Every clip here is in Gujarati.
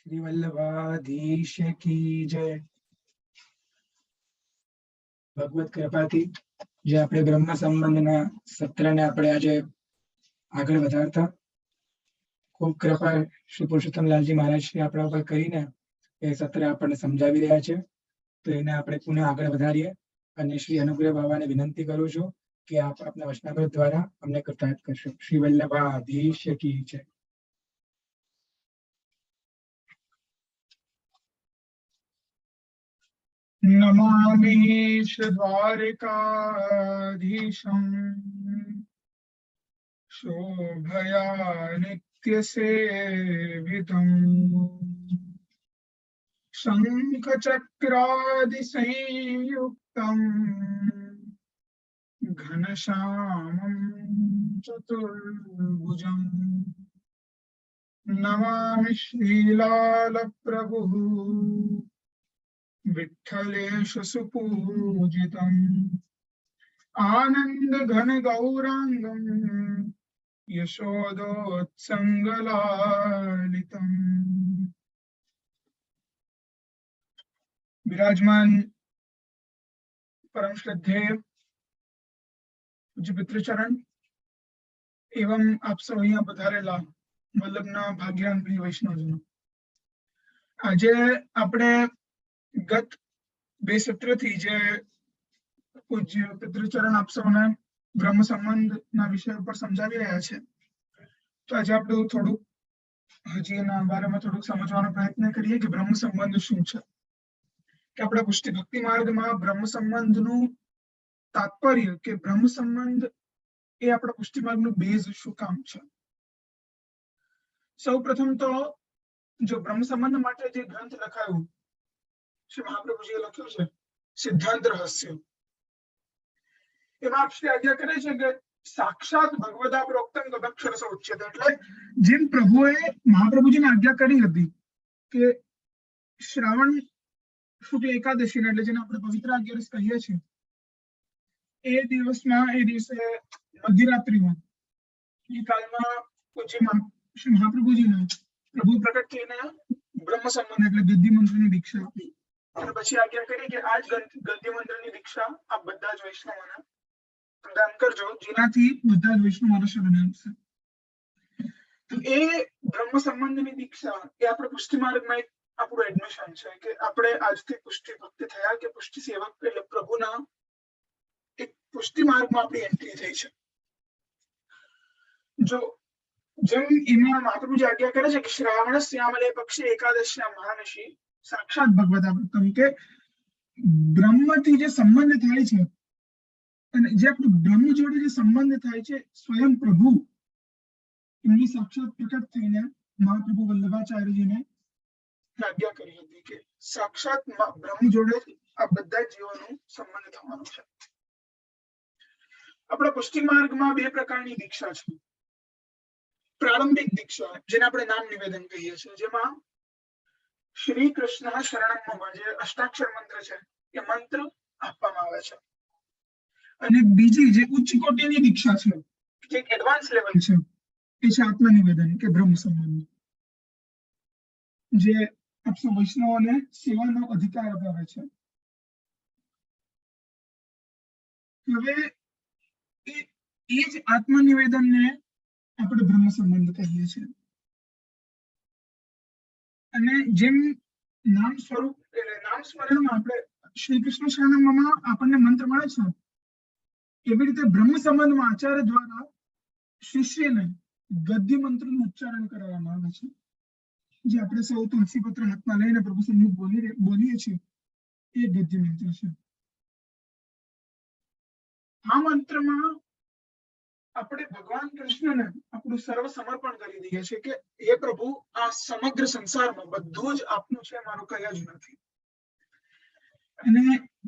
श्री वल्लभाधीश की जय। भगवत कृपाથી જે આપણે બ્રહ્મ સંબંધના સત્રને આપણે આજે આગળ વધારતા ખૂબ કૃપા શ્રી પુરુષોત્તમ લાલજી મહારાજ શ્રી આપણા ઉપર કરીને એ સત્ર આપણને સમજાવી રહ્યા છે, તો એને આપણે પુનઃ આગળ વધારીએ અને શ્રી અનુગ્રહ બાબાને વિનંતી કરું છું કે આપ આપના વચનામૃત દ્વારા અમને કૃતાર્થ કરશો। શ્રી વલ્લભાધીશ की जय। नमामि द्वारिकाधीशम् शोभया नित्यसेवितम् शङ्खचक्रादिसंयुक्तम् घनश्यामं चतुर्भुजम् नमामि श्रीलालप्रभुः विठ्ठलेश सुपूजितम् आनंद घन गौरांगम् यशोदोत्संगलालितम्। विराजमान परम श्रद्धेय पूज्य पितृचरण एवं आप सब अहींया पधारेला वल्लभना भाग्यवान प्रिय वैष्णवजनो, આજે આપણે ગત બે સત્રથી જે પૂજ્ય પિતૃચરણ આપ સૌને બ્રહ્મ સંબંધના વિષય ઉપર સમજાવી રહ્યા છે, તો આજે આપણે થોડુંક હજી એના બારેમાં થોડુંક સમજવાનો પ્રયત્ન કરીએ કે બ્રહ્મ સંબંધ શું છે, કે આપણે પુષ્ટિ ભક્તિ માર્ગમાં બ્રહ્મ સંબંધનું તાત્પર્ય કે બ્રહ્મ સંબંધ એ આપણા પુષ્ટિ માર્ગનું બેઝ શું કામ છે। સૌ પ્રથમ તો જો બ્રહ્મ સંબંધ માટે જે ગ્રંથ લખાયું શ્રી મહાપ્રભુજીએ લખ્યું છે સિદ્ધાંત રહસ્ય, એમાં શ્રી આજ્ઞા કરે છે કે સાક્ષાત ભગવદા પ્રોક્તમ તદક્ષરસ ઉચ્યતે, એટલે જેમ પ્રભુએ મહાપ્રભુજીને આજ્ઞા કરી હતી કે શ્રાવણ શુક્લ એકાદશીને એટલે જેને આપણે પવિત્ર અગિયારસ કહીએ છીએ એ દિવસમાં એ દિવસે મધ્યરાત્રિમાં એ કાલમાં પૂજ્ય શ્રી મહાપ્રભુજીને પ્રભુ પ્રકટ થઈને બ્રહ્મ સંબંધ એટલે ગદ્ય મંત્રની દીક્ષા આપી અને પછી આજ્ઞા કરી કે આ જ ગદ્ય મંત્રની દીક્ષા આ બધા જ વૈષ્ણવોને પ્રદાન કરજો, જેનાથી બધા જ વૈષ્ણવોને શરણે આવશે। તો એ બ્રહ્મ સંબંધની દીક્ષા એ આપણે પુષ્ટિ માર્ગમાં એક આપણું એડમિશન છે કે આપણે આજથી પુષ્ટિ ભક્ત થયા કે પુષ્ટિ સેવક એટલે પ્રભુના એક પુષ્ટિ માર્ગમાં આપણી એન્ટ્રી થઈ છે। જો જેમ એમાં મહાપ્રભુજી આજ્ઞા કરે છે કે શ્રાવણ શ્યામલે પક્ષે એકાદશ્યા મહાનશી સાક્ષાત ભગવતા પ્રથમ, કે બ્રહ્મથી જે સંબંધ થાય છે અને જે આપણું બ્રહ્મ જોડે જે સંબંધ થાય છે સ્વયં પ્રભુ એમની સાક્ષાત પ્રકટ થઈને મહાપ્રભુ વલ્લભાચાર્યજીને આજ્ઞા કરી હતી કે સાક્ષાત બ્રહ્મ જોડે આ બધા જીવોનો સંબંધ થવાનો છે। આપણા પુષ્ટિ માર્ગમાં બે પ્રકારની દીક્ષા છે। પ્રારંભિક દીક્ષા જેને આપણે નામ નિવેદન કહીએ છીએ, જેમાં શ્રી કૃષ્ણ શરણમ મમ જે અષ્ટાક્ષર મંત્ર છે એ મંત્ર આપવામાં આવે છે, અને બીજી જે ઉચ્ચ કોટીની દીક્ષા છે જે એક એડવાન્સ લેવલ છે એ છે આત્મનિવેદન કે બ્રહ્મ સંબંધ, જે આપ સૌ વૈષ્ણવોને સેવાનો અધિકાર અપાવે છે। હવે એ જ આત્મનિવેદનને આપણે બ્રહ્મ સંબંધ કહીએ છીએ, અને જેમ નામ સ્વરૂપ એટલે નામ સ્મરણમાં આપણે શ્રી કૃષ્ણ શરણમમાં આપણને મંત્ર મળે છે, એવી રીતે બ્રહ્મ સંબંધમાં આચાર્ય દ્વારા શિષ્યને ગદ્ય મંત્રનું ઉચ્ચારણ કરવામાં આવે છે, જે આપણે સૌ તુલસી પત્ર હાથમાં લઈને પ્રભુ સન્મુખ બોલીએ છીએ એ ગદ્ય મંત્ર છે। આ મંત્રમાં આપણે ભગવાન કૃષ્ણને આપણું સર્વ સમર્પણ કરી દઈએ છીએ કે હે પ્રભુ આ સમગ્ર સંસારમાં બધું જ આપનું છે, મારું કઈ જ નથી। અને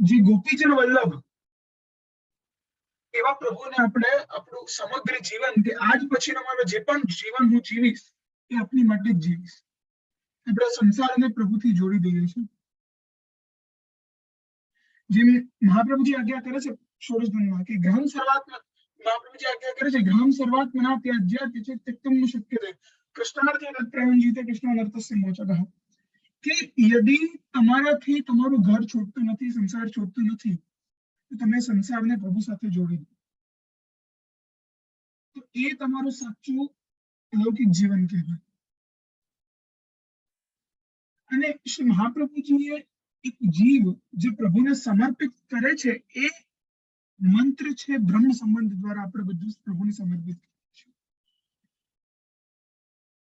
જે ગોપીજન વલ્લભ એવા પ્રભુને આપણે આપણું સમગ્ર જીવન કે આજ પછીનો મારો જે પણ જીવન હું જીવીશ એ આપની માટે જ જીવીશ, આપણે સંસારને પ્રભુથી જોડી દઈએ છીએ। જેમ મહાપ્રભુજી આજ્ઞા કરે છે ષોડશ ધનમાં કે ગ્રહમ સર્વાત્મક મહાપ્રભુજી આજ્ઞા કરે છે ગ્રહમ સર્વાત્મના ત્યાજ્યા ત્યક્તમ ન શક્યતે કૃષ્ણાર્થે તત્પ્રવંજીતે કૃષ્ણાનર્થસ્ય મોચકઃ, કે યદિ તમારાથી તમારું ઘર છૂટતું નથી, સંસાર છૂટતું નથી, તો તમે સંસારને પ્રભુ સાથે જોડી દો, તો એ તમારું સાચું અલૌકિક જીવન કહેવાય. અને શ્રી મહાપ્રભુજીએ એક જીવ જે પ્રભુને સમર્પિત કરે છે એ મંત્ર છે બ્રહ્મ સંબંધ દ્વારા આપણે બધું પ્રભુને સમર્પિત કરીએ છીએ.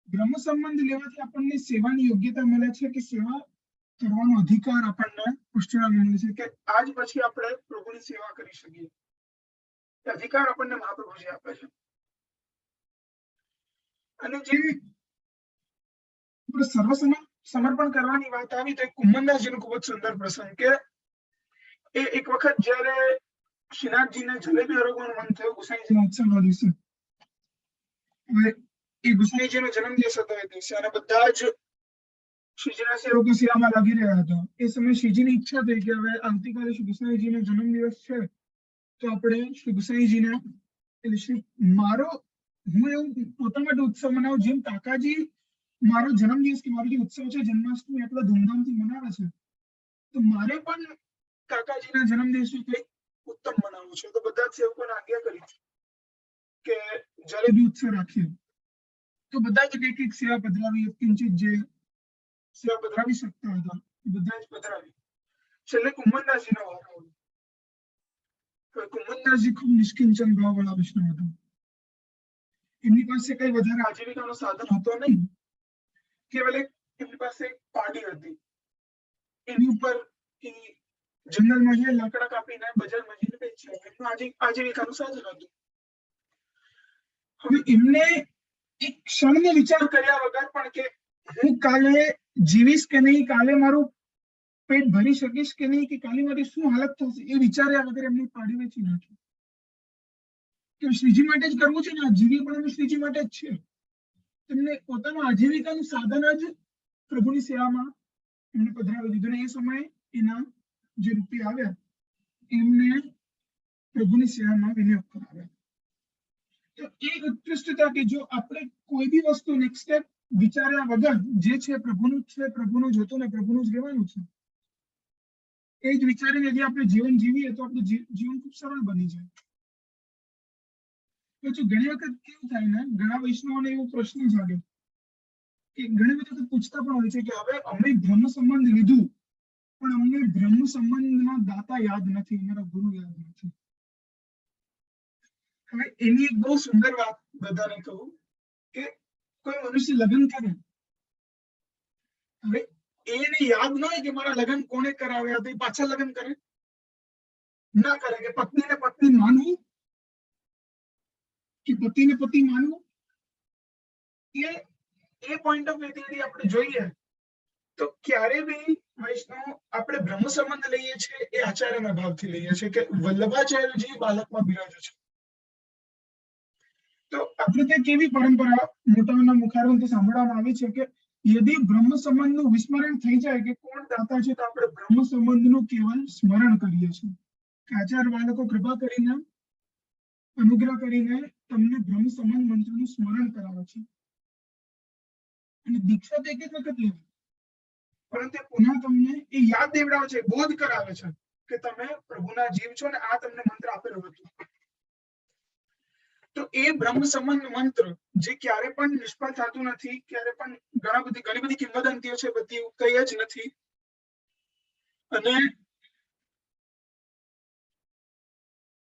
બ્રહ્મ સંબંધ લેવાથી આપણને સેવાની યોગ્યતા મળે છે કે સેવા કરવાનો અધિકાર આપણને પુષ્ટિમાં મળે છે કે આજ પછી આપણે પ્રભુની સેવા કરી શકીએ. એ અધિકાર આપણને મહાપ્રભુજી આપે છે. અને જે આપણે સમર્પણ કરવાની વાત આવી તો કુંભનદાસજીનો ખૂબ જ સુંદર પ્રસંગ કે એ એક વખત જ્યારે શ્રીનાથજીને જલેબી આરોગવાનું મન થયું ગુસાઈજીના ઉત્સવના દિવસે. હવે એ ગુસાઈજીનો જન્મદિવસ હતો એ દિવસે અને બધા જ શ્રીજીના સેવકો સેવામાં લાગી રહ્યા હતા. એ સમયે શ્રીજીની ઈચ્છા થઈ કે હવે આવતીકાલે શ્રી ગુસાઈજીનો જન્મદિવસ છે તો આપણે શ્રી ગુસાઈજીને એટલે શ્રી મારો હું એવું પોતા માટે ઉત્સવ મનાવું જેમ કાકાજી મારો જન્મદિવસ કે મારો જે ઉત્સવ છે જન્માષ્ટમી એટલા ધૂમધામથી મનાવે છે તો મારે પણ કાકાજીના જન્મદિવસે કંઈક ઉત્તમ મનાવવું છે. તો બધા જ સેવકોને આજ્ઞા કરી કે જલેબી ઉત્સવ રાખીએ. તો બધા જ કંઈક સેવા પધરાવી, કિંચિત જે સેવા પધરાવી શકતા હતા બધા જ પધરાવી. છેલ્લે કુંભનદાસજીનો વારો આવ્યો. કુંભનદાસજી ખૂબ નિષ્કિંચન ભાવવાળા વૈષ્ણવ હતા. એમની પાસે કઈ વધારે આજીવિકાનો સાધન હતો નહીં. કેવલ એમની પાસે એક પાડી હતી. એની ઉપર જંગલમાં જે લાકડા કાપીને બજારમાં જઈને વેચ્યા. એમનું આજીવિકાનું સાધન હતું. હવે એમને એક ક્ષણને વિચાર કર્યા વગર પણ કે હું કાલે જીવીશ કે નહીં, કાલે મારું પેટ ભરી શકીશ કે નહીં, કે કાલે મારી શું હાલત થશે એ વિચાર્યા વગર એમની પાડી વેચી નાખી. કે શ્રીજી માટે જ કરવું છે ને જીવી પણ શ્રીજી માટે જ છે. તેમને પોતાનું આજીવિકાનું સાધન જ પ્રભુની સેવામાં એમને પધરાવી દીધું. ને એ સમયે એના જે રૂપિયા આવ્યા એમને પ્રભુની સેવામાં વિનિયોગ કરાવ્યા. તો એ ઉત્કૃષ્ટતા કે જો આપણે કોઈ બી વસ્તુ નેક્સ્ટ સ્ટેપ વિચાર્યા વગર જે છે પ્રભુનું છે, પ્રભુનું જોતું ને પ્રભુનું જ રહેવાનું છે એ જ વિચારીને यदि આપણે જીવન જીવીએ તો આપણું જીવન ખૂબ સરળ બની જાય. તો ઘણી વખત કેવું થાય ને ઘણા વૈષ્ણવોને એવો પ્રશ્ન જાગે કે ઘણી વખત પૂછતા પણ હોય છે કે હવે અમે બ્રહ્મ સંબંધ લીધું પણ અમને બ્રહ્મ સંબંધના દાતા યાદ નથી, અમારા ગુરુ યાદ નથી. હવે એની એક બહુ સુંદર વાત બધાને કહું કે કોઈ મનુષ્ય લગ્ન કરે હવે એને યાદ ન હોય કે મારા લગ્ન કોણે કરાવ્યા તો એ પાછા લગ્ન કરે ના કરે. કે પત્નીને પત્ની માનવું કે પતિને પતિ માનવું એ પોઈન્ટ ઓફ વ્યૂથી આપણે જોઈએ તો ક્યારે બી વૈષ્ણવ આપણે બ્રહ્મ સંબંધ લઈએ છીએ એ આચાર્યના ભાવથી લઈએ છીએ કે વલ્લભાચાર્યજી બાલકમાં બિરાજો છે. તો આપણે ત્યાં કેવી પરંપરા મોટાના મુખારવંથી સાંભળવામાં આવી છે કે यदि બ્રહ્મ સંબંધનું વિસ્મરણ થઈ જાય કે કોણ દાતા છે તો આપણે બ્રહ્મ સંબંધનું કેવલ સ્મરણ કરીએ છીએ. આચાર્ય બાળકો કૃપા કરીને અનુગ્રહ કરીને તમને બ્રહ્મ સંબંધ મંત્રનું સ્મરણ કરાવે છે અને દીક્ષા તો એક જ વખત લેવી પરંતુ પુનઃ તમને એ યાદ દેવડાવે છે, બોધ કરાવે છે કે તમે પ્રભુના જીવ છો ને આ તમને મંત્ર આપેલો હતો. તો એ બ્રહ્મ સંબંધ મંત્ર જે ક્યારે પણ નિષ્ફળ થતું નથી, ક્યારે પણ ઘણી બધી કિંવદંતીઓ છે બધી કઈ જ નથી. અને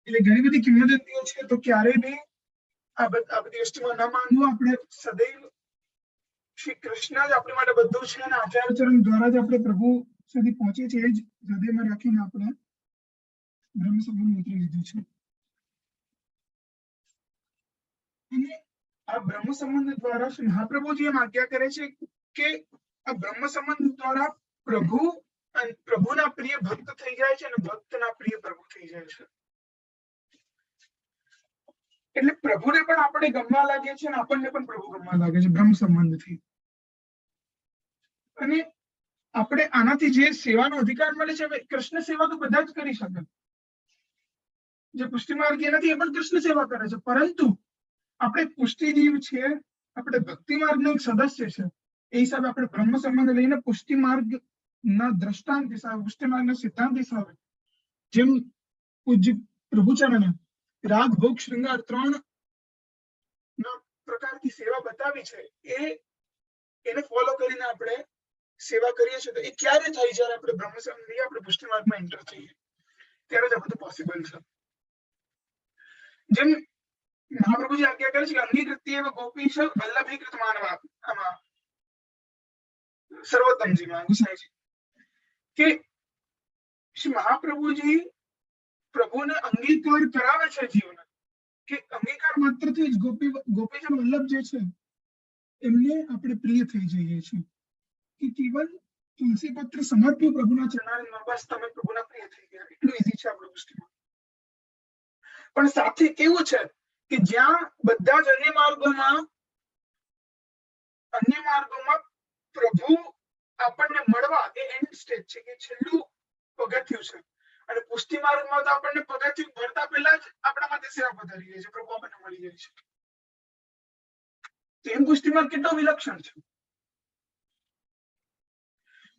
એટલે ઘણી બધી કિંવદંતીઓ છે તો ક્યારે બી આ બધી વસ્તુમાં ન માનવું. આપણે સદૈવ શ્રી કૃષ્ણ જ આપણી માટે બધું છે અને આચાર્ય ચરણ દ્વારા જ આપણે પ્રભુ સુધી પહોંચીએ છીએ. એ જ હૃદયમાં રાખીને આપણે બ્રહ્મ સંબંધ મંત્ર લીધું છે. અને આ બ્રહ્મ સંબંધ દ્વારા શ્રી મહાપ્રભુજી એમ આજ્ઞા કરે છે કે આ બ્રહ્મ સંબંધ દ્વારા પ્રભુના પ્રિય ભક્ત થઈ જાય છે અને ભક્તના પ્રિય પ્રભુ થઈ જાય છે. એટલે પ્રભુને પણ આપણે ગમવા લાગે છે અને આપણને પણ પ્રભુ ગમવા લાગે છે બ્રહ્મ સંબંધથી. અને આપણે આનાથી જે સેવાનો અધિકાર મળે છે કૃષ્ણ સેવા તો બધા જ કરી શકે. જે પુષ્ટિ માર્ગીય નથી એ પણ કૃષ્ણ સેવા કરે છે પરંતુ આપણે પુષ્ટિજીવ છીએ, આપણે ભક્તિ માર્ગનો એક સદસ્ય છે એ હિસાબે આપણે બ્રહ્મ સંબંધ લઈને પુષ્ટિ માર્ગ ના દ્રષ્ટાંત હિસાબે, પુષ્ટિ માર્ગના સિદ્ધાંત હિસાબે જેમ પૂજ્ય પ્રભુચરણે રાગ ભોગ શૃંગાર 3 ના પ્રકારથી સેવા બતાવી છે, એને ફોલો કરીને આપણે સેવા કરીએ છીએ. તો એ ક્યારે થાય? જ્યારે આપણે બ્રહ્મ સંબંધ લઈએ, આપણે પુષ્ટિ માર્ગમાં એન્ટર થઈએ, ત્યારે જ આ બધું પોસિબલ છે. જેમ મહાપ્રભુજી આજ્ઞા કરે છે કે અંગીકૃત્ય એવ ગોપીશ વલ્લભીકૃત માનવા, આમાં સર્વોત્તમજીમાં ગુસાઈજી કે શ્રી મહાપ્રભુજી પ્રભુને અંગીકાર કરાવે છે જીવને, કે અંગીકાર માત્રથી જ ગોપીજન વલ્લભ જે છે એમને આપણે પ્રિય થઈ જઈએ છીએ, કે કેવલ તુલસી પત્ર સમર્પ્યું પ્રભુના ચરણારવિંદમાં, બસ તમે પ્રભુના પ્રિય થઈ ગયા, એટલું ઈઝી છે આપણું પુષ્ટિમાં. પણ સાથે કેવું છે કે જ્યાં બધા જ અન્ય માર્ગોમાં પ્રભુ આપણને મળવા એ એન્ડ સ્ટેજ છે, કે છેલ્લું પગથિયું છે. અને પુષ્ટિ માર્ગમાં તો આપણને પગથિયું ભરતા પહેલા જ આપણા માટે સેવા પધારી જાય છે, પ્રભુ આપણને મળી જાય છે. તો એમ પુષ્ટિ માર્ગ કેટલો વિલક્ષણ છે.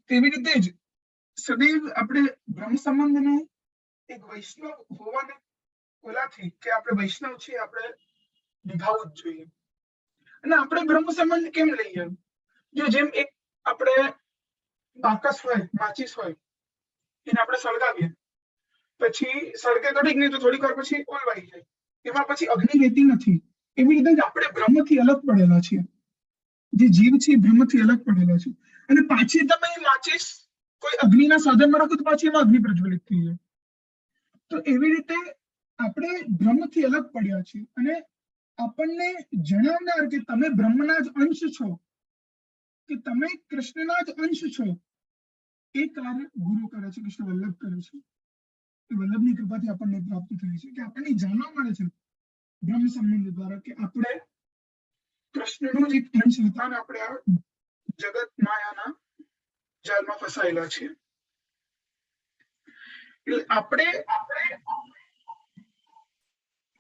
તેવી રીતે જ સદૈવ આપણે બ્રહ્મ સંબંધને એક વૈષ્ણવ હોવાને ઓલાથી કે આપણે વૈષ્ણવ છીએ, આપણે નિભાવવું જ જોઈએ. અને આપણે બ્રહ્મ સંબંધ કેમ લઈએ? જો જેમ એક આપણે બાકસ હોય, માચીસ હોય, એને આપણે સળગાવીએ, પછી સળગે તો ઠીક, નહીં તો થોડીક વાર પછી ઓલવાઈ જાય, એમાં પછી અગ્નિ રહેતી નથી. એવી રીતે જ આપણે બ્રહ્મથી અલગ પડેલા છીએ, જે જીવ છે બ્રહ્મથી અલગ પડેલા છે. અને પાછી તમે માચીસ કોઈ અગ્નિના સાધનમાં રાખો તો પાછી એમાં અગ્નિ પ્રજ્વલિત થઈ જાય. તો એવી રીતે આપણે બ્રહ્મથી અલગ પડ્યા છીએ, અને આપણને જણાવનાર કે તમે બ્રહ્મના જ અંશ છો, કે તમે કૃષ્ણના જ અંશ છો, એ કાર્ય ગુરુ કરે છે, કૃષ્ણ વલ્લભ કરે છે. એ વલ્લભની કૃપાથી આપણને પ્રાપ્ત થાય છે, કે આપણને જાણવા મળે છે બ્રહ્મ સંબંધ દ્વારા કે આપણે કૃષ્ણનો જ એક અંશ હતા અને આપણે આ જગત માયાના જાળમાં ફસાયેલા છીએ. એટલે આપણે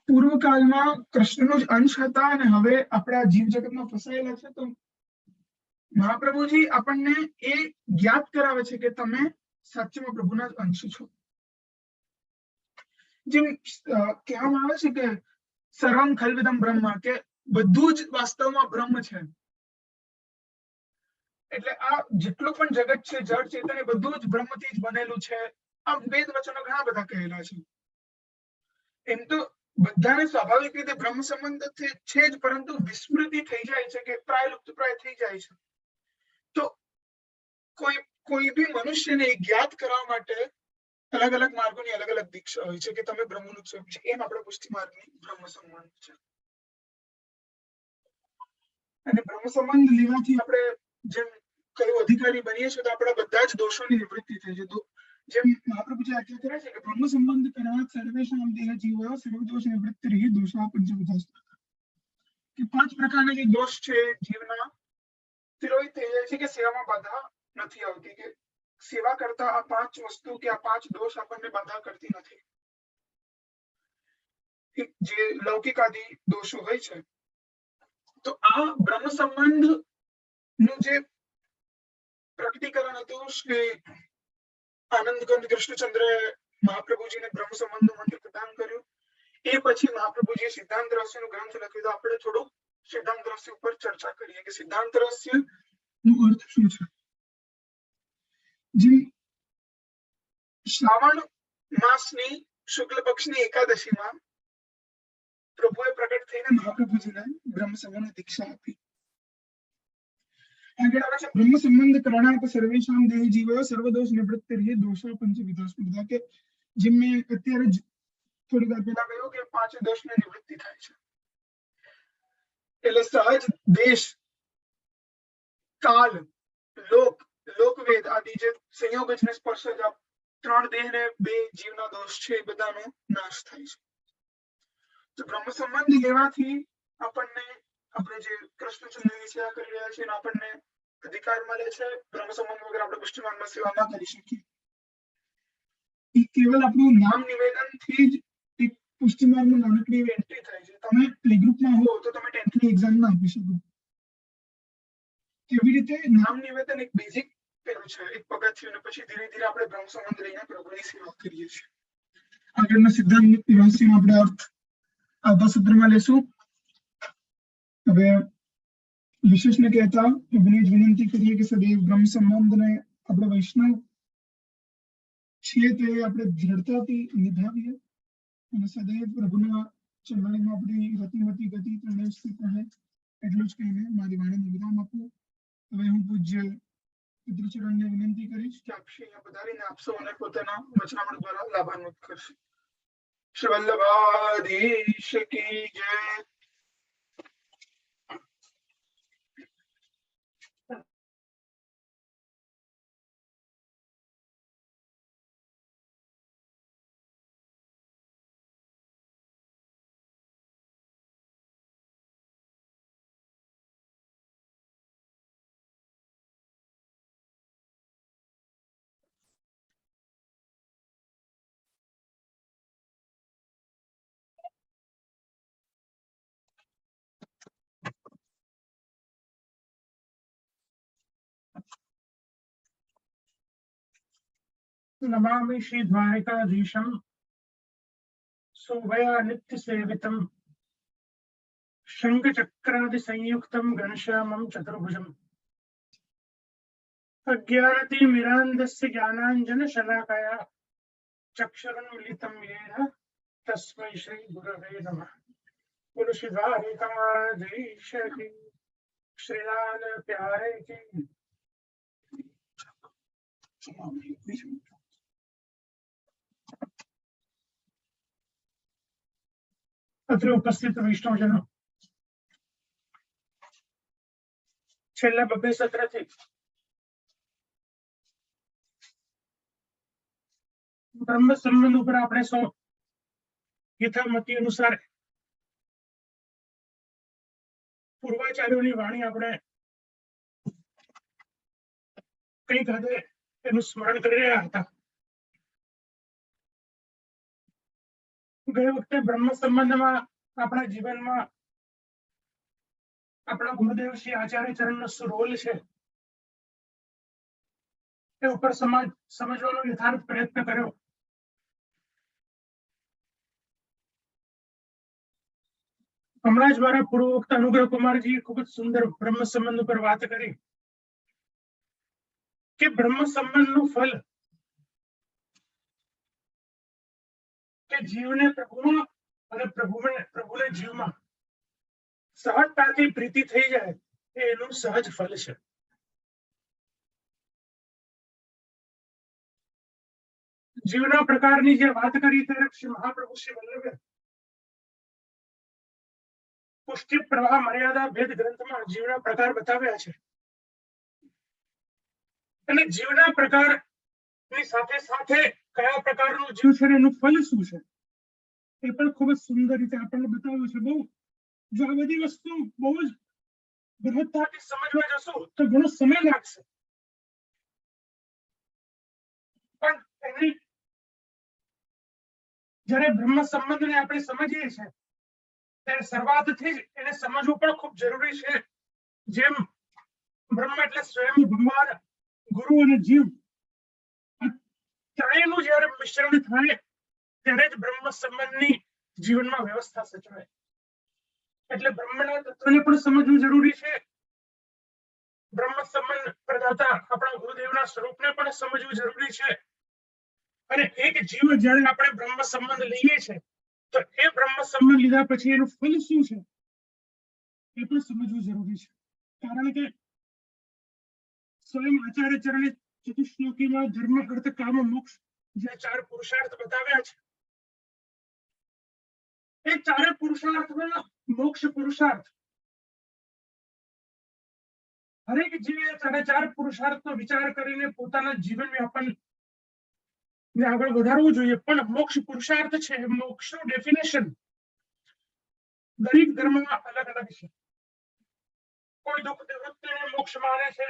પૂર્વકાળમાં કૃષ્ણનો જ અંશ હતા અને હવે આપણે આ જીવ જગતમાં ફસાયેલા છે. તો મહાપ્રભુજી આપણને એ જ્ઞાત કરાવે છે કે તમે સાચેમાં પ્રભુના જ અંશ છો. જેમ કહેવામાં આવે છે કે સર્વમ ખલ્વિદમ બ્રહ્મ, કે બધું જ વાસ્તવમાં બ્રહ્મ છે. એટલે આ જેટલું પણ જગત છે, જળ ચેતન, એ બધું જ બ્રહ્મથી જ બનેલું છે. આ વેદ વચનો ઘણા બધા કહેલા છે. એમ તો બધાને સ્વાભાવિક રીતે બ્રહ્મ સંબંધ છે જ, પરંતુ વિસ્મૃતિ થઈ જાય છે, કે પ્રાય લુપ્તપ્રાય થઈ જાય છે. તો કોઈ બી મનુષ્યને જ્ઞાત કરવા માટે અલગ અલગ માર્ગોની અલગ અલગ દીક્ષા હોય છે, કે તમે બ્રહ્મનું સ્વરૂપ છે. એમ આપણે પુષ્ટિ માર્ગની બ્રહ્મ સંબંધ છે. અને બ્રહ્મ સંબંધ લેવાથી આપણે જેમ કયું અધિકારી બનીએ છીએ, તો આપણા બધા જ દોષોની નિવૃત્તિ થઈ છે. જેમ મહાપ્રભુજી આજ્ઞા કરે છે કે બ્રહ્મ સંબંધ કરાત સર્વેષાં દેહ જીવો સર્વદોષ નિવૃત્તિર્હિ દોષા પંચવિધસ્ત, કે 5 પ્રકારના જે દોષ છે જીવના, તિરોહિત થઈ જાય છે, કે સેવામાં બાધા નથી આવતી, કે સેવા કરતા આ 5 વસ્તુ કે આ 5 દોષ આપણને બાધા કરતી નથી. જે લૌકિક આદિ દોષો હોય છે. તો આ બ્રહ્મ સંબંધ નું જે પ્રકટીકરણ હતું, શ્રી આનંદગંજ કૃષ્ણચંદ્ર મહાપ્રભુજીને બ્રહ્મ સંબંધનું મંત્ર પ્રદાન કર્યું. એ પછી મહાપ્રભુજીએ સિદ્ધાંત રહસ્યનું ગ્રંથ લખ્યું. તો આપણે થોડું સિદ્ધાંત રહસ્ય ઉપર ચર્ચા કરીએ કે સિદ્ધાંત રહસ્ય નો અર્થ શું છે. જે શ્રાવણ માસની શુક્લ પક્ષની એકાદશીમાં પ્રભુએ પ્રગટ થઈને મહાપ્રભુજીને બ્રહ્મ સંબંધ દીક્ષા આપી. આગળ આવે છે બ્રહ્મ સંબંધ કરણાત સર્વેષાં દેહ જીવો સર્વદોષ નિવૃત્તિર્હિ દોષા પંચવિધા સ્મૃતા, કે જેમ મેં અત્યારે જ થોડી વાર પહેલા કહ્યું કે 5 દોષની નિવૃત્તિ થાય છે. એટલે સહજ, દેશ, કાલ, લોકવેદ આદિ જે સંયોગજને સ્પર્શ, 3 દેહ ને 2 જીવના દોષ છે, એ બધાનો નાશ થાય છે. તો બ્રહ્મ સંબંધ લેવાથી આપણને આપણે જે કૃષ્ણચંદ્રની સેવા કરી રહ્યા છીએ, આપણને અધિકાર મળે છે. બ્રહ્મ સંબંધ વગર આપણે પુષ્ટિ માર્ગમાં સેવા ના કરી શકીએ. એ કેવલ આપણું નામ નિવેદનથી જ એક પુષ્ટિ માર્ગમાં નાનકડી એવી એન્ટ્રી થાય છે. તમે પ્લે ગ્રુપમાં હો તો તમે 10th ની એક્ઝામ ના આપી શકો. કેવી રીતે નામ નિવેદન એક બેઝિક પેલું છે, એક પગથિયું, અને પછી ધીરે ધીરે આપણે બ્રહ્મ સંબંધ લઈને પ્રભુની સેવા કરીએ છીએ. આગળનો સિદ્ધાંત રહસ્યમાં આપણે અર્થ આવતા સત્રમાં લેશું. હવે વિશેષને કહેતા પ્રભુને જ વિનંતી કરીએ કે સદૈવ બ્રહ્મ સંબંધને આપણે વૈષ્ણવ છીએ તે આપણે દ્રઢતાથી નિભાવીએ અને સદૈવ પ્રભુના ચરણોમાં આપણી રતિમતી ગતિ ત્રણેય સ્થિત રહે. એટલું જ કહીને મારી વાણીને વિરામ આપું. હવે હું પૂજ્ય પિતૃચરણને વિનંતી કરીશ કે આપ શ્રી અહીંયા પધારીને આપશો અને પોતાના વચનામૃત દ્વારા લાભાન્વિત કરશે. શ્રી વલ્લભાધીશ કી જય. नमामि श्री द्वारिकाधीशं शोभया नित्य सेवितं शंख चक्रादि संयुक्तं घनश्यामं चतुर्भुजम् अज्ञानतिमिरान्धस्य ज्ञानाञ्जन शलाकया चक्षुरुन्मीलितं येन तस्मै श्री गुरवे नमः. बोलो श्री द्वारिकाधीश की, श्री लाल प्यारे की. अत्र उपस्थित वैष्णवजनो, છેલ્લા 2 સત્રથી બ્રહ્મ સંબંધ ઉપર આપણે સૌ યથામતિ અનુસાર પૂર્વાચાર્યોની વાણી આપણે કંઈક હદે એનું સ્મરણ કરી રહ્યા હતા. ગઈ વખતે બ્રહ્મ સંબંધમાં આપણા જીવનમાં આપણા ગુરુદેવ શ્રી આચાર્ય ચરણનો શું રોલ છે એ ઉપર સમજવાનો યથાર્થ પ્રયત્ન કર્યો. હમણાં જ મારા પૂર્વવક્તા અનુગ્રહ કુમારજી ખૂબ જ સુંદર બ્રહ્મ સંબંધ ઉપર વાત કરી કે બ્રહ્મ સંબંધનું ફલ કે જીવને પ્રભુમાં અને પ્રભુને જીવમાં સહજતાથી પ્રીતિ થઈ જાય એ એનું સહજ ફલ છે. જીવના પ્રકારની જે વાત કરી ત્યારે શ્રી મહાપ્રભુ શ્રી વલ્લભે પુષ્ટિ પ્રવાહ મર્યાદા ભેદ ગ્રંથમાં જીવના પ્રકાર બતાવ્યા છે અને જીવના પ્રકારની સાથે સાથે કયા પ્રકારનું જીવ છે એનું ફલ શું છે એ પણ ખૂબ જ સુંદર રીતે આપણને બતાવ્યું છે. બહુ જો આ બધી વસ્તુ બહુ જ બૃહદતાથી સમજવા જશો તો ઘણો સમય લાગશે, પણ એની જ્યારે બ્રહ્મ સંબંધને આપણે સમજીએ છીએ ત્યારે શરૂઆતથી જ એને સમજવું પણ ખૂબ જરૂરી છે. જેમ બ્રહ્મ એટલે સ્વયં ભગવાન, ગુરુ અને જીવ, ત્રણેયનું જ્યારે મિશ્રણ થાય ત્યારે જ બ્રહ્મ સંબંધની જીવનમાં વ્યવસ્થા સચવાય. એટલે બ્રહ્મના તત્વને પણ સમજવું જરૂરી છે, બ્રહ્મ સંબંધ પ્રદાતા આપણા ગુરુદેવના સ્વરૂપને પણ સમજવું જરૂરી છે અને એક જીવ જ્યારે આપણે બ્રહ્મ સંબંધ લઈએ છીએ તો એ બ્રહ્મ સંબંધ લીધા પછી એનું ફલ શું છે એ પણ સમજવું જરૂરી છે. કારણ કે સ્વયં આચાર્ય ચરણે ચતુશ્લોકીમાં ધર્મ અર્થ કામ મોક્ષ જે 4 પુરુષાર્થ બતાવ્યા છે એ 4 પુરુષાર્થમાં મોક્ષ પુરુષાર્થ હરેક જીવે 4 પુરુષાર્થનો વિચાર કરીને પોતાના જીવન વ્યાપન ને આગળ વધારવું જોઈએ. પણ મોક્ષ પુરુષાર્થ છે, મોક્ષનું ડેફિનેશન દરેક ધર્મમાં અલગ અલગ છે. કોઈ દુઃખ નિવૃત્તિને મોક્ષ માને છે,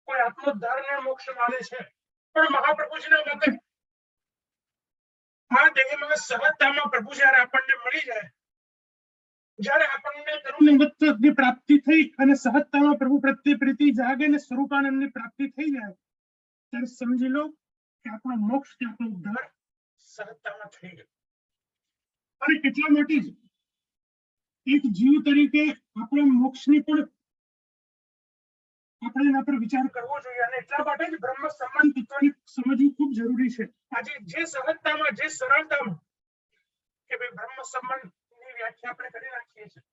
કોઈ આત્મોદ્ધારને મોક્ષ માને છે, પણ મહાપ્રભુજીના મતે આ દેહમાં સહજતામાં પ્રભુ જ્યારે આપણને મળી જાય જ્યારે આપણને તરુણવત્તની પ્રાપ્તિ થઈ અને સહજતામાં પ્રભુ પ્રત્યે પ્રીતિ જાગે અને સ્વરૂપાનંદની પ્રાપ્તિ થઈ જાય ત્યારે સમજી લો કે આપણો મોક્ષ કે આપણો ઉદ્ધાર સહજતામાં થઈ ગયો. અને એટલા માટે જ એક જીવ તરીકે આપણે મોક્ષની પણ આપણે એના પર વિચાર કરવો જોઈએ અને એટલા માટે જ બ્રહ્મ સમાન તત્વને સમજવું ખૂબ જરૂરી છે. આજે જે સહજતામાં જે સરળતામાં કે ભાઈ બ્રહ્મ સંબંધની વ્યાખ્યા આપણે કરી નાખીએ છીએ,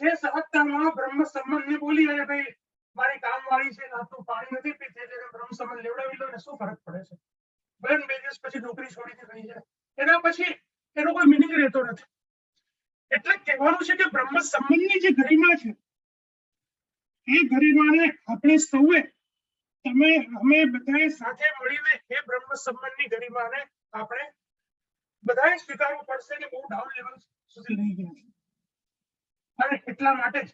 જે સહજતામાં બ્રહ્મ સંબંધને બોલી અને ભાઈ મારી કામવાળી છે નાતું પાણી નથી પીતી એટલે બ્રહ્મ સંબંધ લેવડાવી લો ને શું ફરક પડે છે, ભલે 2 દિવસ પછી નોકરી છોડીને થઈ જાય, એના પછી એનો કોઈ મિનિંગ રહેતો નથી. એટલે કહેવાનું છે કે બ્રહ્મ સંબંધની જે ગરિમા છે એ ગરિમાને આપણે સૌએ અમે બધાએ સાથે મળીને એ બ્રહ્મ સંબંધની ગરિમાને આપણે બધાએ સ્વીકારવું પડશે કે બહુ ડાઉન લેવલ સુધી લઈ ગયા છે. અને એટલા માટે જ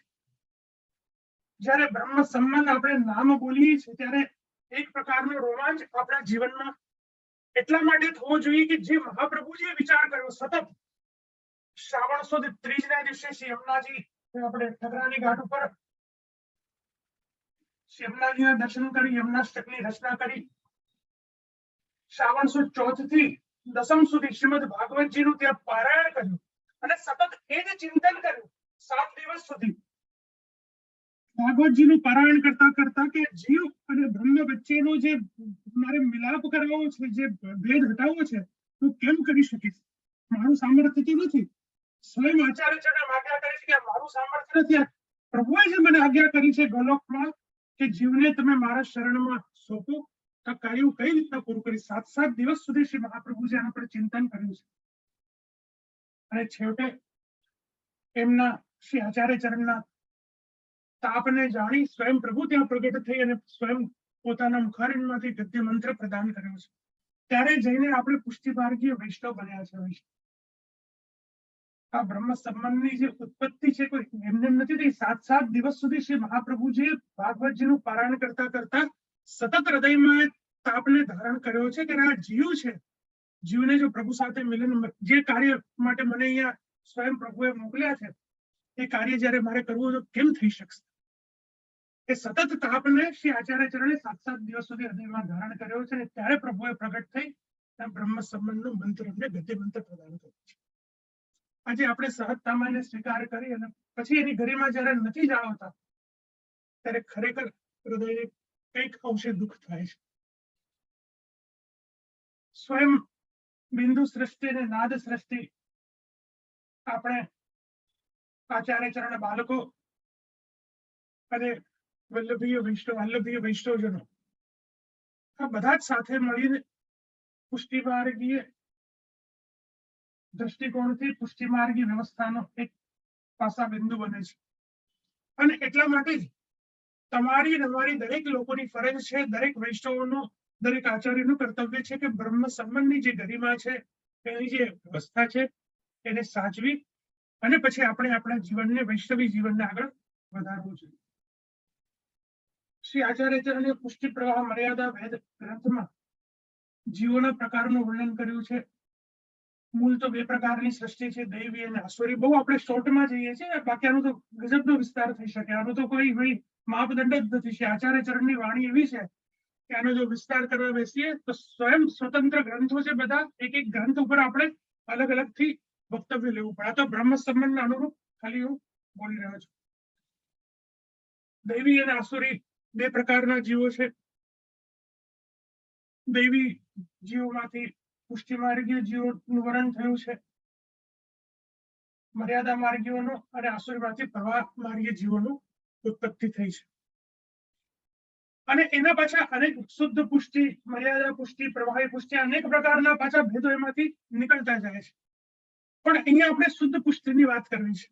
જ્યારે બ્રહ્મ સંબંધ આપણે નામ બોલીએ છીએ ત્યારે એક પ્રકારનો રોમાંચ આપણા જીવનમાં એટલા માટે થવો જોઈએ કે જે મહાપ્રભુજીએ વિચાર કર્યો સતત શ્રાવણ સુદ ત્રીજના દિવસે શ્રી યમુનાજી આપણે ઠગરાની ઘાટ ઉપર યમુનાજીના દર્શન કરી યમુનાષ્ટકની રચના કરી, શ્રાવણ સુદ ચોથ થી દસમ સુધી શ્રીમદ ભાગવતજીનું ત્યાં પારાયણ કર્યું અને સતત એ જ ચિંતન કર્યું 7 દિવસ સુધી ભાગવતજીનું પારાયણ કરતા કરતા કે જીવ અને બ્રહ્મ વચ્ચેનો જે મારે મિલાપ કરવો છે, જે ભેદ હટાવવો છે, હું કેમ કરી શકીશ? મારું સામર્થ્ય તો નથી. સ્વયં આચાર્યજીને આજ્ઞા કરી છે કે મારું સામર્થ્ય નથી, પ્રભુએ જે મને આજ્ઞા કરી છે ગોલોકમાં કે જીવને તમે મારા શરણમાં સોંપો, આ કાર્ય કઈ રીતના પૂરું કરી. 7 દિવસ સુધી શ્રી મહાપ્રભુજી આના પર ચિંતન કર્યું છે અને છેવટે એમના શ્રી આચાર્ય ચરણના તાપને જાણી સ્વયં પ્રભુ ત્યાં પ્રગટ થઈ અને સ્વયં પોતાના મુખારવિંદમાંથી ગદ્ય મંત્ર પ્રદાન કર્યો છે. ત્યારે જઈને આપણે પુષ્ટિમાર્ગીય વૈષ્ણવ બન્યા છે. આ બ્રહ્મ સંબંધની જે ઉત્પત્તિ છે કોઈ એમને નથી થઈ. 7 દિવસ સુધી શ્રી મહાપ્રભુજીએ ભાગવતજીનું પારાયણ કરતા કરતા સતત હૃદયમાં તાપને ધારણ કર્યો છે કે આ જીવ છે, જીવને જો પ્રભુ સાથે મિલન જે કાર્ય માટે મને અહીંયા સ્વયં પ્રભુએ મોકલ્યા છે એ કાર્ય જ્યારે મારે કરવું તો કેમ થઈ શકશે? એ સતત તાપને શ્રી આચાર્ય ચરણે 7 દિવસ સુધી હૃદયમાં ધારણ કર્યો છે અને ત્યારે પ્રભુએ પ્રગટ થઈ બ્રહ્મ સંબંધનો મંત્ર અમને ગદ્ય મંત્ર પ્રદાન કર્યો છે. આજે આપણે સહજતામાં એને સ્વીકાર કરી અને પછી એની ગરિમા જ્યારે નથી જાળવતા ત્યારે ખરેખર હૃદયને કંઈક અંશે દુઃખ થાય છે. સ્વયં બિંદુ સૃષ્ટિ અને નાદ સૃષ્ટિ આપણે આચાર્ય ચરણ બાળકો અને વલ્લભીય વૈષ્ણવજનો આ બધા જ સાથે મળીને પુષ્ટિમાર્ગીય દ્રષ્ટિકોણથી પુષ્ટિમાર્ગી વ્યવસ્થાનો એક પાસા બિંદુ બને છે. અને એટલા માટે જ તમારી દરેક લોકોની ફરજ છે, દરેક વૈષ્ણવનો દરેક આચાર્યનું કર્તવ્ય છે કે બ્રહ્મ સંબંધની જે ગરિમા છે, એની જે વ્યવસ્થા છે એને સાચવી અને પછી આપણે આપણા જીવનને વૈષ્ણવી જીવનને આગળ વધારવું જોઈએ. શ્રી આચાર્ય ચરણે પુષ્ટિ પ્રવાહ મર્યાદા વેદ ગ્રંથમાં જીવોના પ્રકારનું વર્ણન કર્યું છે. મૂળ તો 2 પ્રકારની સૃષ્ટિ છે, દૈવી અને આસુરી. બહુ આપણે શોર્ટમાં જઈએ છીએ, બાકી આનો તો ગજબનો વિસ્તાર થઈ શકે. આનો તો કોઈ માપદંડ જ નથી. શ્રી આચાર્ય ચરણની વાણી એવી છે કે આનો જો વિસ્તાર કરવા બેસીએ તો સ્વયં સ્વતંત્ર ગ્રંથો છે બધા, એક ગ્રંથ ઉપર આપણે અલગ અલગથી વક્તવ્ય લેવું પડે. તો બ્રહ્મ સંબંધના અનુરૂપ ખાલી હું બોલી રહ્યો છું. દૈવી અને આસુરી 2 પ્રકારના જીવો છે. દૈવી જીવોમાંથી પુષ્ટિમાર્ગીય જીવોનું વર્ણન થયું છે, મર્યાદા માર્ગીઓનું, અને આસુરીમાંથી પ્રવાહ માર્ગીય જીવોનું ઉત્પત્તિ થઈ છે. અને એના પાછા અનેક શુદ્ધ પુષ્ટિ, મર્યાદા પુષ્ટિ, પ્રવાહી પુષ્ટિ, અનેક પ્રકારના પાછા ભેદો એમાંથી નીકળતા જાય છે. પણ અહીંયા આપણે શુદ્ધ પુષ્ટિની વાત કરવી છે,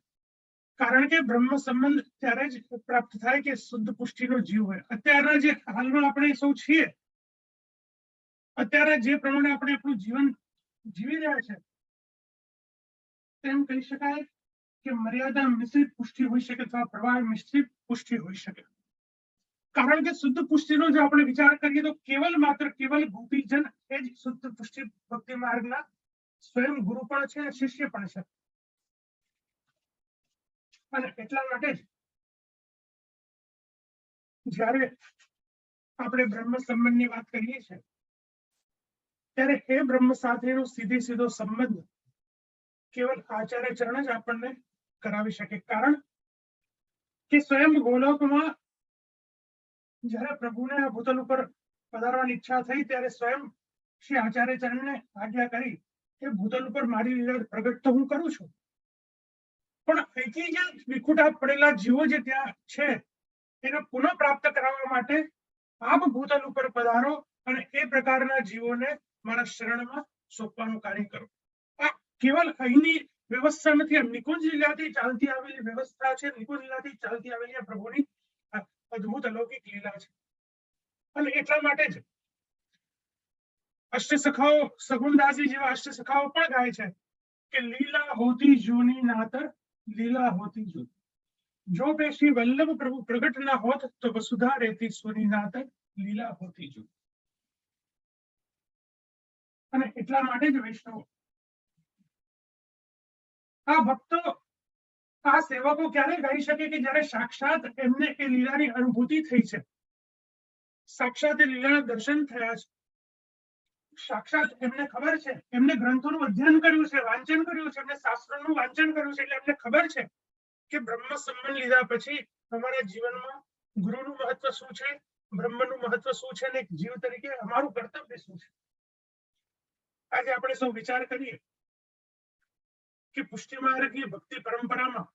કારણ કે બ્રહ્મ સંબંધ ત્યારે જ પ્રાપ્ત થાય કે શુદ્ધ પુષ્ટિનો જીવ હોય. અત્યારના જે હાલમાં આપણે સૌ છીએ, અત્યારે જે પ્રમાણે આપણે આપણું જીવન જીવી રહ્યા છે તેમ કહી શકાય કે મર્યાદા મિશ્રિત પુષ્ટિ હોઈ શકે અથવા પ્રવાહ મિશ્રિત પુષ્ટિ હોઈ શકે. કારણ કે શુદ્ધ પુષ્ટિનો જો આપણે વિચાર કરીએ તો માત્ર ગોપીજન એ જ શુદ્ધ પુષ્ટિ ભક્તિ માર્ગના સ્વયં ગુરુ પણ છે, શિષ્ય પણ છે. અને એટલા માટે જ જ્યારે આપણે બ્રહ્મ સંબંધની વાત કરીએ છીએ ત્યારે એ બ્રહ્મ સાથેનો સીધો સંબંધ કેવલ આચાર્ય ચરણ જ આપણને કરાવી શકે. કારણ કે સ્વયં ગોલોકમાં જ્યારે પ્રભુને આ ભૂતલ ઉપર પધારવાની ઈચ્છા થઈ ત્યારે સ્વયં શ્રી આચાર્ય ચરણને આજ્ઞા કરી કે ભૂતલ ઉપર મારી લીલા પ્રગટ તો હું કરું છું, પણ અહીંથી જે વિખૂટા પડેલા જીવો જે ત્યાં છે એને પુનઃ પ્રાપ્ત કરાવવા માટે આપ ભૂતલ ઉપર પધારો અને એ પ્રકારના જીવોને મારા શરણમાં સોંપવાનું કાર્ય કરો. આ કેવલ અહીંની વ્યવસ્થા નથી, આ નિકુંજ લીલાથી ચાલતી આવેલી વ્યવસ્થા છે. નિકુંજ લીલાથી ચાલતી આવેલી આ પ્રભુની અદ્ભુત અલૌકિક લીલા છે. અને એટલા માટે જ અષ્ટસખાઓ સગુણદાસજી જેવા અષ્ટસખાઓ પણ ગાય છે કે લીલા હોતી જૂની નાતર લીલા હોતી જૂની, જો પેશી વલ્લભ પ્રભુ પ્રગટ ના હોત તો વસુધા રહેતી સુની નાતર લીલા હોતી જૂની. અને એટલા માટે જ વૈષ્ણવ આ ભક્તો આ સેવકો ક્યારે ગાઈ શકે કે જ્યારે સાક્ષાત એમને એ લીલાની અનુભૂતિ થઈ છે, સાક્ષાત એ લીલાના દર્શન થયા છે, સાક્ષાત એમને ખબર છે, એમને ગ્રંથોનું અધ્યયન કર્યું છે, વાંચન કર્યું છે, એમને શાસ્ત્રોનું વાંચન કર્યું છે, એટલે એમને ખબર છે કે બ્રહ્મ સંબંધ લીધા પછી અમારા જીવનમાં ગુરુનું મહત્વ શું છે, બ્રહ્મનું મહત્વ શું છે, અને એક જીવ તરીકે અમારું કર્તવ્ય શું છે. આજે આપણે સૌ વિચાર કરીએ કે પુષ્ટિ માર્ગની ભક્તિ પરંપરામાં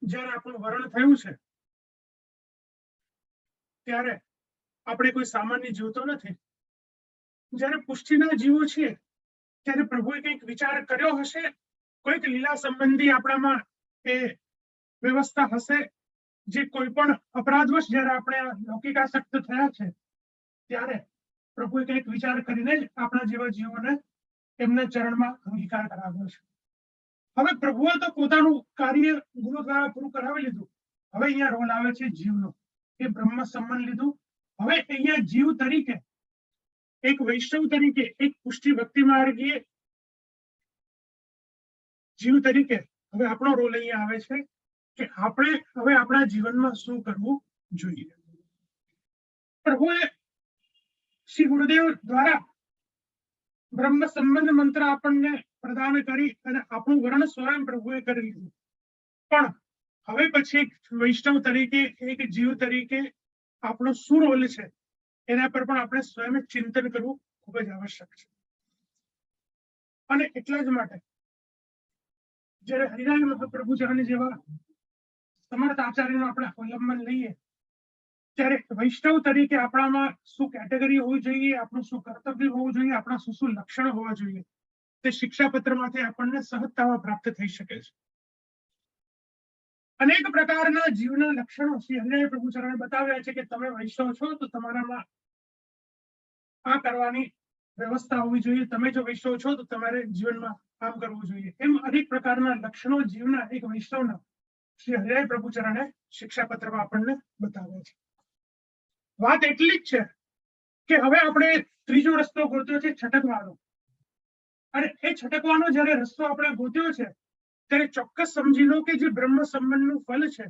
જ્યારે આપણું વરણ થયું છે ત્યારે આપણે કોઈ સામાન્ય જીવ તો નથી. જ્યારે પુષ્ટિના જીવો છીએ ત્યારે પ્રભુએ કંઈક વિચાર કર્યો હશે, કોઈક લીલા સંબંધી આપણામાં એ વ્યવસ્થા હશે જે કોઈ પણ અપરાધવશ જ્યારે આપણે લૌકિકાસક્ત થયા છે ત્યારે પ્રભુએ કંઈક વિચાર કરીને જ આપણા જેવા જીવોને એમના ચરણમાં અંગીકાર કરાવ્યો છે. હવે પ્રભુએ તો પોતાનું કાર્ય ગુરુ દ્વારા પૂરું કરાવી લીધું. હવે અહીંયા રોલ આવે છે જીવનો. એ બ્રહ્મ સંબંધ લીધું. હવે અહીંયા જીવ તરીકે, એક વૈષ્ણવ તરીકે, એક પુષ્ટિ ભક્તિ માર્ગીય જીવ તરીકે હવે આપણો રોલ અહીંયા આવે છે કે આપણે હવે આપણા જીવનમાં શું કરવું જોઈએ. પ્રભુએ શ્રી ગુરુદેવ દ્વારા બ્રહ્મ સંબંધ મંત્ર આપણને પ્રદાન કરી અને આપણું વર્ણ સ્વયં પ્રભુએ કરી લીધું. પણ હવે પછી એક વૈષ્ણવ તરીકે, એક જીવ તરીકે આપણો શું રોલ છે એના પર પણ આપણે સ્વયં ચિંતન કરવું ખૂબ જ આવશ્યક છે. અને એટલા જ માટે જ્યારે હરિરાય મહાપ્રભુ ચરણ જેવા સમર્થ આચાર્યનું આપણે અવલંબન લઈએ ત્યારે વૈષ્ણવ તરીકે આપણામાં શું કેટેગરી હોવી જોઈએ, આપણું શું કર્તવ્ય હોવું જોઈએ, આપણા શું શું લક્ષણ હોવા જોઈએ, તે શિક્ષાપત્રમાંથી આપણને સહજતામાં પ્રાપ્ત થઈ શકે છે. અનેક પ્રકારના જીવના લક્ષણો શ્રી હરિરાય પ્રભુ ચરણે બતાવ્યા છે કે તમે વૈષ્ણવ છો તો તમારામાં આ કરવાની વ્યવસ્થા હોવી જોઈએ, તમે જો વૈષ્ણવ છો તો તમારે જીવનમાં કામ કરવું જોઈએ. એમ અનેક પ્રકારના લક્ષણો જીવના એક વૈષ્ણવના શ્રી હરિરાય પ્રભુ ચરણે શિક્ષાપત્રમાં આપણને બતાવ્યા છે. વાત એટલી જ છે કે હવે આપણે ત્રીજો રસ્તો ગોત્યો છે છટકવાનો. અને એ છટકવાનો જ્યારે રસ્તો આપણે ગોત્યો છે ત્યારે ચોક્કસ સમજી લો કે જે બ્રહ્મ સંબંધનું ફલ છે,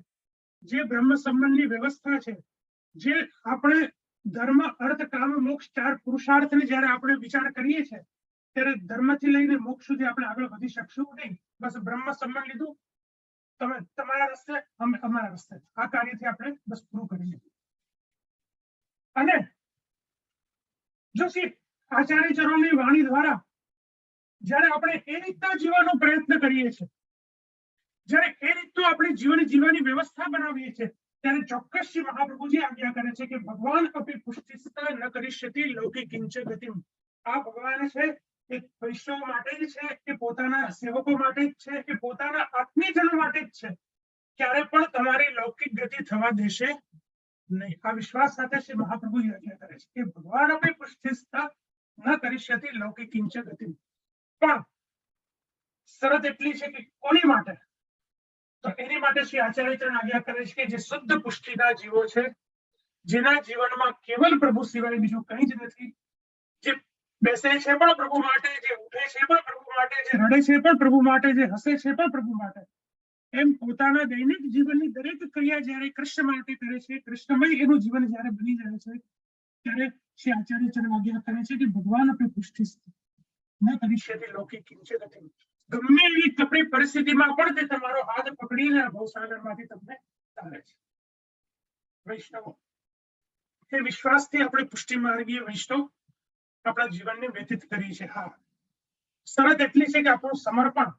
જે બ્રહ્મ સંબંધની વ્યવસ્થા છે, જે આપણે ધર્મ, અર્થ, કામ, મોક્ષ ચાર પુરુષાર્થને જ્યારે આપણે વિચાર કરીએ છીએ ત્યારે ધર્મથી લઈને મોક્ષ સુધી આપણે આગળ વધી શકશું નહીં. બસ બ્રહ્મ સંબંધ લીધું, તમે તમારા રસ્તે, અમે અમારા રસ્તે, આ કાર્યથી આપણે બસ પૂરું કરી લીધું. અને જો શ્રી આચાર્ય ચરણની વાણી દ્વારા જ્યારે આપણે એ રીતના જીવવાનો પ્રયત્ન કરીએ છીએ, જ્યારે એ રીતનું આપણે જીવન જીવવાની વ્યવસ્થા બનાવીએ છીએ ત્યારે ચોક્કસ શ્રી મહાપ્રભુજી આજ્ઞા કરે છે કે ભગવાન અપી પુષ્ટિસ્તા ન કરીષ્યતિ લૌકિક કિંચ ગતિમ. આ ભગવાન છે એ વૈષ્ણવ માટે જ છે, એ પોતાના સેવકો માટે જ છે, એ પોતાના આત્મીયજનો માટે જ છે. ક્યારે પણ તમારી લૌકિક ગતિ થવા દેશે નહીં. આ વિશ્વાસ સાથે શ્રી મહાપ્રભુ આજ્ઞા કરે છે કે ભગવાન અપી પુષ્ટિસ્તા ન કરીષ્યતિ લૌકિક કિંચ ગતિમ. પણ શરત એટલી છે કે કોની માટે? તો એની માટે શ્રી આચાર્ય ચરણ આજ્ઞા કરે છે કે જે શુદ્ધ પુષ્ટિના જીવો છે, જેના જીવનમાં કેવલ પ્રભુ સિવાય બીજું કંઈ જ નથી, જે બેસે છે પણ પ્રભુ માટે, જે ઉઠે છે પણ પ્રભુ માટે, જે રડે છે પણ પ્રભુ માટે, જે હસે છે પણ પ્રભુ માટે, એમ પોતાના દૈનિક જીવનની દરેક ક્રિયા જ્યારે કૃષ્ણ માટે કરે છે, કૃષ્ણમય એનું જીવન જ્યારે બની જાય છે, ત્યારે શ્રી આચાર્ય ચરણ આજ્ઞા કરે છે કે ભગવાન આપણી પુષ્ટિ ન કરી શકે લૌકિક કિંચિત નથી. ગમે એવી કપરી પરિસ્થિતિમાં પણ તે તમારો હાથ પકડીને ભવસાગરમાંથી તમને તારે છે. વૈષ્ણવો એ વિશ્વાસથી આપણે પુષ્ટિ માર્ગીય વૈષ્ણવ આપણા જીવનને વ્યતીત કરી છે. હા, શરત એટલી છે કે આપણું સમર્પણ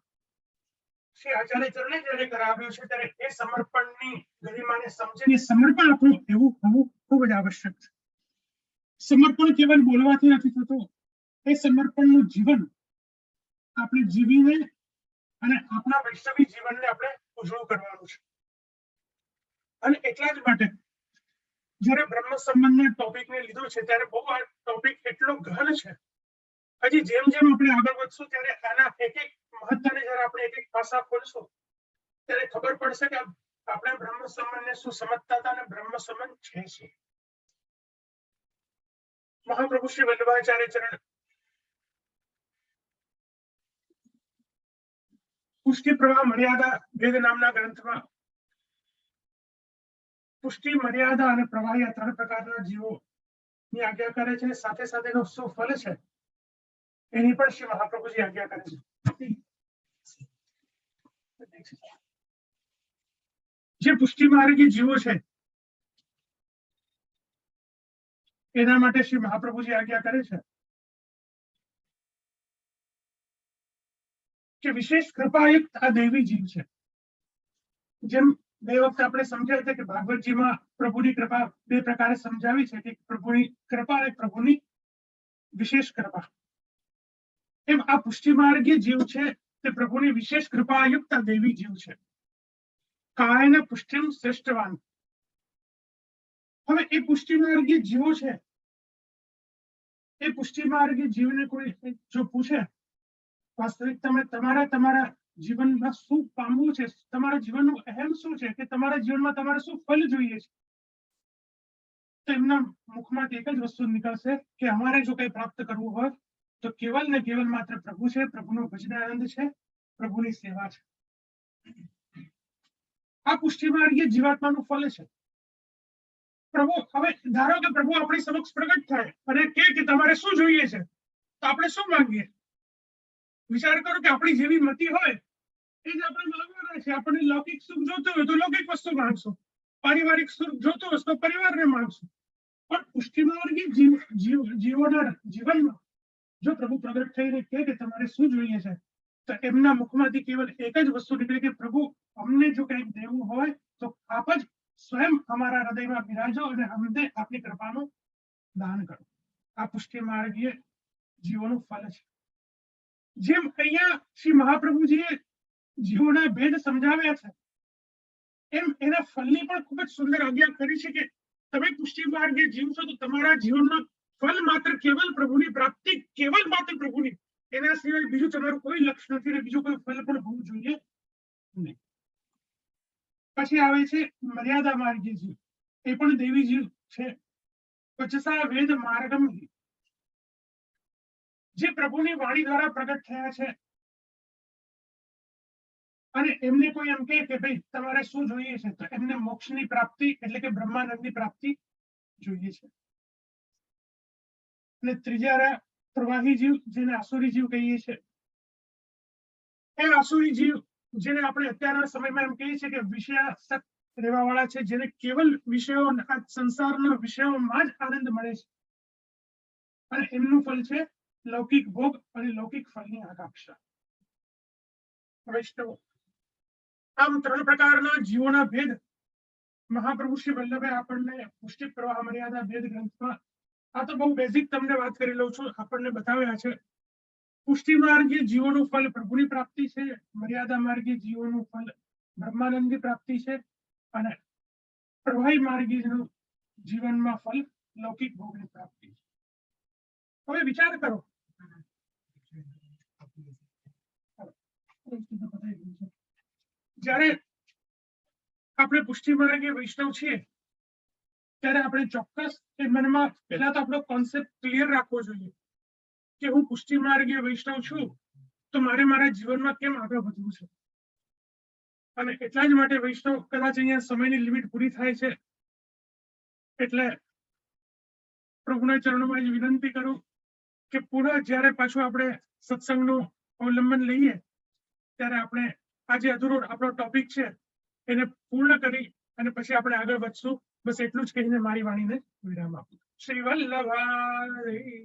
શ્રી આચાર્ય ચરણે જ્યારે કરાવ્યું છે ત્યારે એ સમર્પણની ગરિમાને સમજીને સમર્પણ આપણું એવું હોવું ખૂબ જ આવશ્યક છે. સમર્પણ કેવલ બોલવાથી નથી થતું, એ સમર્પણનું જીવન આપણે જીવીને અને આપણા વૈષ્ણવી જીવનને આપણે ઉજળું કરવાનું છે. અને એટલા જ માટે જ્યારે બ્રહ્મ સંબંધના ટોપિકને લીધો છે ત્યારે બહુ આ ટોપિક એટલો ગહન છે. હજી જેમ જેમ આપણે આગળ વધશું ત્યારે આના એક એક મહત્વને જ્યારે આપણે એક એક પાસા ખોલશું ત્યારે ખબર પડશે કે આપણે બ્રહ્મ સંબંધને શું સમજતા હતા અને બ્રહ્મ સંબંધ છે શું. મહાપ્રભુ શ્રી વલ્લભાચાર્ય ચરણ પુષ્ટિ પ્રવાહ મર્યાદા વેદ નામના ગ્રંથમાં પુષ્ટિ મર્યાદા અને પ્રવાહી આ ત્રણ પ્રકારના જીવોની આજ્ઞા કરે છે. સાથે સાથે એનું શું ફલ છે એની પણ શ્રી મહાપ્રભુજી આજ્ઞા કરે છે. જે પુષ્ટિ માર્ગી જીવો છે એના માટે શ્રી મહાપ્રભુજી આજ્ઞા કરે છે કે વિશેષ કૃપાયુક્ત આ દૈવી જીવ છે. જેમ બે વખત આપણે સમજાય છે કે ભાગવતજીમાં પ્રભુની કૃપા બે પ્રકારે સમજાવી છે કે પ્રભુની કૃપા અને પ્રભુની વિશેષ કૃપા. એમ આ પુષ્ટિ માર્ગીય જીવ છે તે પ્રભુની વિશેષ કૃપાયુક્ત આ દૈવી જીવ છે. કાયને પુષ્ટિમ શ્રેષ્ઠવાન. હવે એ પુષ્ટિ માર્ગીય જીવો છે, એ પુષ્ટિ માર્ગીય જીવને કોઈ જો પૂછે વાસ્તવિક તમે તમારા જીવનમાં શું પામવું છે, તમારા જીવનનું અહેમ શું છે, કે તમારા જીવનમાં તમારે શું ફલ જોઈએ છે, તો એમના મુખમાંથી એક જ વસ્તુ નીકળશે કે અમારે જો કંઈ પ્રાપ્ત કરવું હોય તો કેવલ ને કેવલ માત્ર પ્રભુ છે, પ્રભુનો ભજનાનંદ છે, પ્રભુની સેવા છે. આ પુષ્ટિ માર્ગીય જીવાત્માનું ફલ છે. પ્રભુ હવે ધારો કે પ્રભુ આપણી સમક્ષ પ્રગટ થાય અને કે તમારે શું જોઈએ છે, તો આપણે શું માંગીએ? વિચાર કરો કે આપણી જેવી મતિ હોય એ જ આપણે માંગવાના છે. આપણને લૌકિક સુખ જોતું હોય તો લૌકિક વસ્તુ માંગશું, પારિવારિક સુખ જોતું હોય તો પરિવારને માંગશું. પણ પુષ્ટિ માર્ગી જીવોના જીવનમાં જો પ્રભુ પ્રગટ થઈને કે તમારે શું જોઈએ છે તો એમના મુખમાંથી કેવલ એક જ વસ્તુ નીકળે કે પ્રભુ અમને જો કંઈક દેવું હોય તો આપ જ સ્વયં અમારા હૃદયમાં બિરાજો અને અમને આપની કૃપાનું દાન કરો. આ પુષ્ટિ માર્ગીય જીવોનું ફલ છે. જેમ અહીંયા શ્રી મહાપ્રભુજીએ જીવોના ભેદ સમજાવ્યા છે એમ એના ફલની પણ ખૂબ જ સુંદર આજ્ઞા કરી છે કે તમે પુષ્ટિ માર્ગે જીવ છો તો તમારા જીવનમાં ફલ માત્ર કેવલ પ્રભુની પ્રાપ્તિ, કેવલ માત્ર પ્રભુની, એના સિવાય બીજું તમારું કોઈ લક્ષ્ય નથી અને બીજું કોઈ ફલ પણ હોવું જોઈએ નહીં. પછી આવે છે મર્યાદા માર્ગી જીવ, એ પણ દેવી જીવ છે. વચસા વેદ માર્ગમ, જે પ્રભુની વાણી દ્વારા પ્રગટ થયા છે અને એમને કોઈ એમ કે ભાઈ તમારે શું જોઈએ છે તો એમને મોક્ષની પ્રાપ્તિ એટલે કે બ્રહ્માનંદની પ્રાપ્તિ જોઈએ છે. અને ત્રીજા પ્રવાહી જીવ જેને આસુરી જીવ કહીએ છીએ, એ આસુરી જીવ જેને આપણે અત્યારના સમયમાં એમ કહીએ છીએ કે વિષયાસક્ત રહેવા વાળા છે, જેને કેવલ વિષયો સંસારના વિષયોમાં જ આનંદ મળે છે અને એમનું ફલ છે લૌકિક ભોગ અને લૌકિક ફળની આકાંક્ષા. વૈષ્ણવ આમ ત્રણ પ્રકારના જીવોના ભેદ મહાપ્રભુ શ્રી વલ્લભે આપણને પુષ્ટિ પ્રવાહ મર્યાદા ભેદ ગ્રંથમાં, આ તો બહુ બેઝિક તમને વાત કરી લઉં છું, આપણને બતાવ્યા છે. પુષ્ટિ માર્ગીય જીવોનું ફલ પ્રભુની પ્રાપ્તિ છે, મર્યાદા માર્ગીય જીવોનું ફલ બ્રહ્માનંદની પ્રાપ્તિ છે અને પ્રવાહી માર્ગીયનું જીવનમાં ફલ લૌકિક ભોગની પ્રાપ્તિ છે. હવે વિચાર કરો, જ્યારે આપણે પુષ્ટિ માર્ગીય વૈષ્ણવ છીએ ત્યારે આપણે ચોક્કસ એ મનમાં પહેલા તો આપણો કોન્સેપ્ટ ક્લિયર રાખવો જોઈએ કે હું પુષ્ટિ માર્ગીય વૈષ્ણવ છું તો મારે મારા જીવનમાં કેમ આગળ વધવું છે. અને એટલા જ માટે વૈષ્ણવ કદાચ અહીંયા સમયની લિમિટ પૂરી થાય છે એટલે પ્રભુના ચરણોમાં જ વિનંતી કરું કે પુનઃ જ્યારે પાછું આપણે સત્સંગનું અવલંબન લઈએ ત્યારે આપણે આજે અધૂરો આપણો ટોપિક છે એને પૂર્ણ કરી અને પછી આપણે આગળ વધશું. બસ એટલું જ કહીને મારી વાણીને વિરામ આપું. શ્રી વલ્લભાઈ